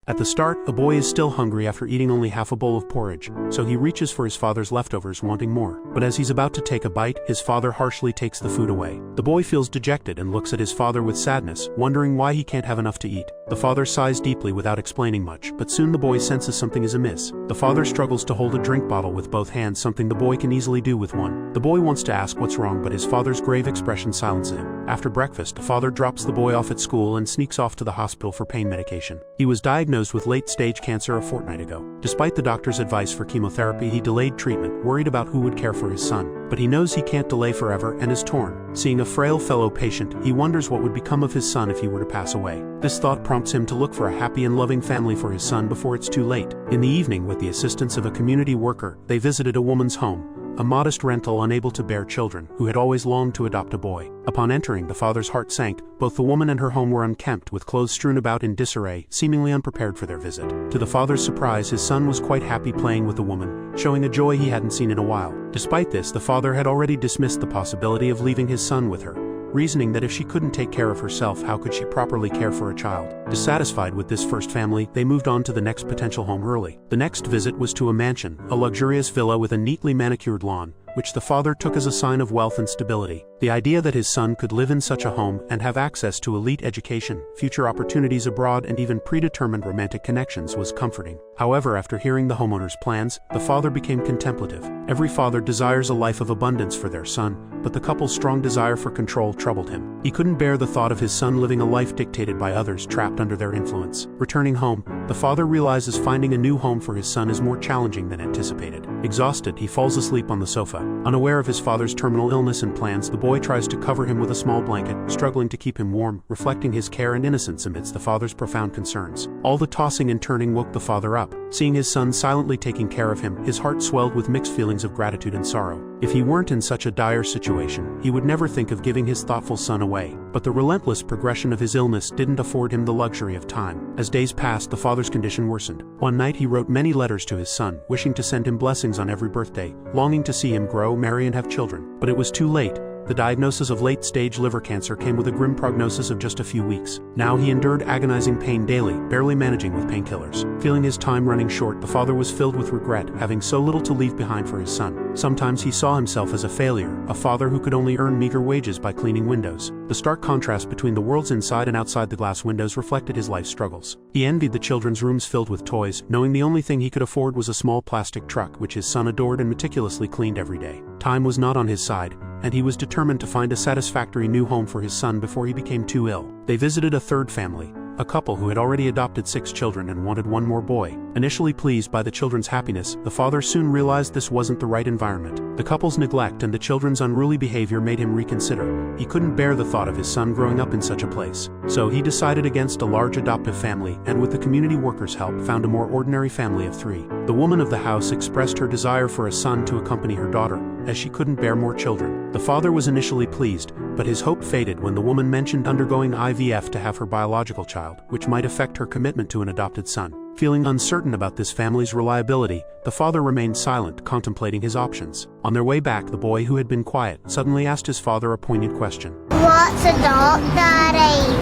At the start, the boy is still hungry after eating only half a bowl of porridge, so he reaches for his father's leftovers wanting more. But as he's about to take a bite, his father harshly takes the food away. The boy feels dejected and looks at his father with sadness, wondering why he can't have enough to eat. The father sighs deeply without explaining much, but soon the boy senses something is amiss. The father struggles to hold a drink bottle with both hands, something the boy can easily do with one. The boy wants to ask what's wrong, but his father's grave expression silences him. After breakfast, the father drops the boy off at school and sneaks off to the hospital for pain medication. He was diagnosed with late-stage cancer a fortnight ago. Despite the doctor's advice for chemotherapy, he delayed treatment, worried about who would care for his son. But he knows he can't delay forever and is torn. Seeing a frail fellow patient, he wonders what would become of his son if he were to pass away. This thought prompts him to look for a happy and loving family for his son before it's too late. In the evening, with the assistance of a community worker, they visited a woman's home, a modest rental unable to bear children, who had always longed to adopt a boy. Upon entering, the father's heart sank. Both the woman and her home were unkempt, with clothes strewn about in disarray, seemingly unprepared for their visit. To the father's surprise, his son was quite happy playing with the woman, showing a joy he hadn't seen in a while. Despite this, the father had already dismissed the possibility of leaving his son with her, reasoning that if she couldn't take care of herself, how could she properly care for a child? Dissatisfied with this first family, they moved on to the next potential home early. The next visit was to a mansion, a luxurious villa with a neatly manicured lawn, which the father took as a sign of wealth and stability. The idea that his son could live in such a home and have access to elite education, future opportunities abroad, and even predetermined romantic connections was comforting. However, after hearing the homeowner's plans, the father became contemplative. Every father desires a life of abundance for their son, but the couple's strong desire for control troubled him. He couldn't bear the thought of his son living a life dictated by others, trapped under their influence. Returning home, the father realizes finding a new home for his son is more challenging than anticipated. Exhausted, he falls asleep on the sofa. Unaware of his father's terminal illness and plans, the boy tries to cover him with a small blanket, struggling to keep him warm, reflecting his care and innocence amidst the father's profound concerns. All the tossing and turning woke the father up. Seeing his son silently taking care of him, his heart swelled with mixed feelings of gratitude and sorrow. If he weren't in such a dire situation, he would never think of giving his thoughtful son away. But the relentless progression of his illness didn't afford him the luxury of time. As days passed, the father's condition worsened. One night he wrote many letters to his son, wishing to send him blessings on every birthday, longing to see him grow, marry, and have children. But it was too late. The diagnosis of late-stage liver cancer came with a grim prognosis of just a few weeks. Now he endured agonizing pain daily, barely managing with painkillers. Feeling his time running short, the father was filled with regret, having so little to leave behind for his son. Sometimes he saw himself as a failure, a father who could only earn meager wages by cleaning windows. The stark contrast between the worlds inside and outside the glass windows reflected his life's struggles. He envied the children's rooms filled with toys, knowing the only thing he could afford was a small plastic truck, which his son adored and meticulously cleaned every day. Time was not on his side, and he was determined to find a satisfactory new home for his son before he became too ill. They visited a third family, a couple who had already adopted 6 children and wanted one more boy. Initially pleased by the children's happiness, the father soon realized this wasn't the right environment. The couple's neglect and the children's unruly behavior made him reconsider. He couldn't bear the thought of his son growing up in such a place. So he decided against a large adoptive family and, with the community workers' help, found a more ordinary family of 3. The woman of the house expressed her desire for a son to accompany her daughter, as she couldn't bear more children. The father was initially pleased, but his hope faded when the woman mentioned undergoing IVF to have her biological child, which might affect her commitment to an adopted son. Feeling uncertain about this family's reliability, the father remained silent, contemplating his options. On their way back, the boy, who had been quiet, suddenly asked his father a poignant question. What's a dog, Daddy?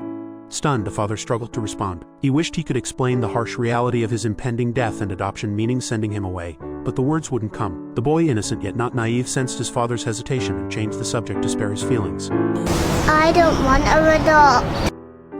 Stunned, the father struggled to respond. He wished he could explain the harsh reality of his impending death and adoption, meaning sending him away, but the words wouldn't come. The boy, innocent yet not naive, sensed his father's hesitation and changed the subject to spare his feelings. I don't want to adopt.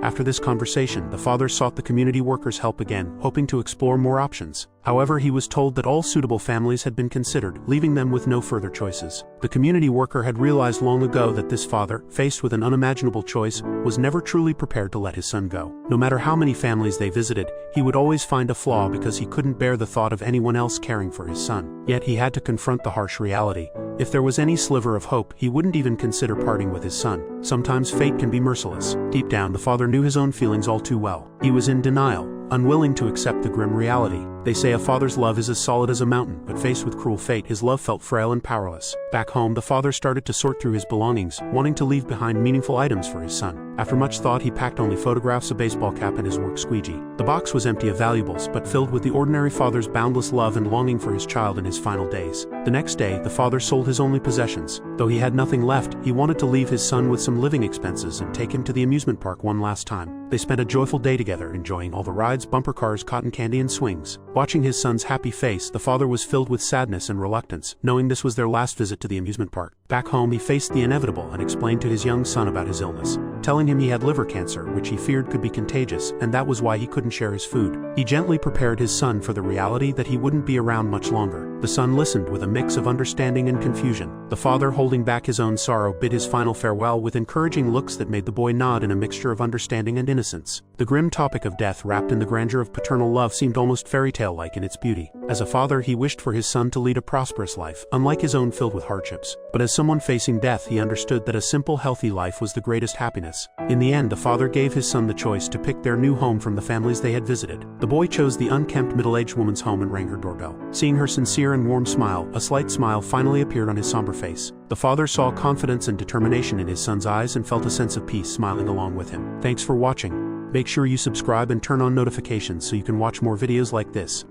After this conversation, the father sought the community workers' help again, hoping to explore more options. However, he was told that all suitable families had been considered, leaving them with no further choices. The community worker had realized long ago that this father, faced with an unimaginable choice, was never truly prepared to let his son go. No matter how many families they visited, he would always find a flaw because he couldn't bear the thought of anyone else caring for his son. Yet he had to confront the harsh reality. If there was any sliver of hope, he wouldn't even consider parting with his son. Sometimes fate can be merciless. Deep down, the father knew his own feelings all too well. He was in denial, unwilling to accept the grim reality. They say a father's love is as solid as a mountain, but faced with cruel fate, his love felt frail and powerless. Back home, the father started to sort through his belongings, wanting to leave behind meaningful items for his son. After much thought, he packed only photographs, a baseball cap, and his work squeegee. The box was empty of valuables, but filled with the ordinary father's boundless love and longing for his child in his final days. The next day, the father sold his only possessions. Though he had nothing left, he wanted to leave his son with some living expenses and take him to the amusement park one last time. They spent a joyful day together, enjoying all the rides, bumper cars, cotton candy, and swings. Watching his son's happy face, the father was filled with sadness and reluctance, knowing this was their last visit to the amusement park. Back home, he faced the inevitable and explained to his young son about his illness, telling him he had liver cancer, which he feared could be contagious, and that was why he couldn't share his food. He gently prepared his son for the reality that he wouldn't be around much longer. The son listened with a mix of understanding and confusion. The father, holding back his own sorrow, bid his final farewell with encouraging looks that made the boy nod in a mixture of understanding and innocence. The grim topic of death, wrapped in the grandeur of paternal love, seemed almost fairy tale-like in its beauty. As a father, he wished for his son to lead a prosperous life, unlike his own filled with hardships. But as someone facing death, he understood that a simple, healthy life was the greatest happiness. In the end, the father gave his son the choice to pick their new home from the families they had visited. The boy chose the unkempt middle-aged woman's home and rang her doorbell. Seeing her sincere and warm smile, a slight smile finally appeared on his somber face. The father saw confidence and determination in his son's eyes and felt a sense of peace smiling along with him. Thanks for watching. Make sure you subscribe and turn on notifications so you can watch more videos like this.